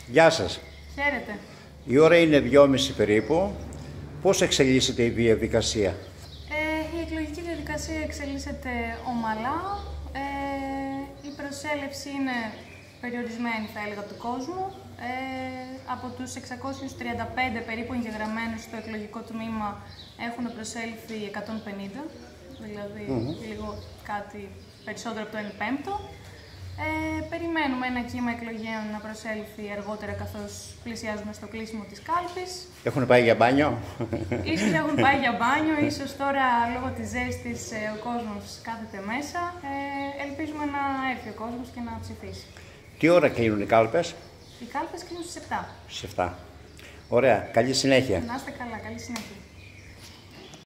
Γεια σας. Χαίρετε. Η ώρα είναι 2:30 περίπου. Πώς εξελίσσεται η διαδικασία? Η εκλογική διαδικασία εξελίσσεται ομαλά. Η προσέλευση είναι περιορισμένη, θα έλεγα, του κόσμου. Από τους 635 περίπου εγγεγραμμένους στο εκλογικό τμήμα έχουν προσέλθει 150, δηλαδή λίγο κάτι περισσότερο από το 1/5. Περιμένουμε ένα κύμα εκλογέων να προσέλθει αργότερα, καθώς πλησιάζουμε στο κλείσιμο της κάλπης. Έχουν πάει για μπάνιο? Ίσως έχουν πάει για μπάνιο, ίσως τώρα λόγω της ζέστης ο κόσμος κάθεται μέσα. Ελπίζουμε να έρθει ο κόσμος και να ψηφίσει. Τι ώρα κλείνουν οι κάλπες? Οι κάλπες κλείνουν στις 7. Στις 7. Ωραία. Καλή συνέχεια. Να είστε καλά. Καλή συνέχεια.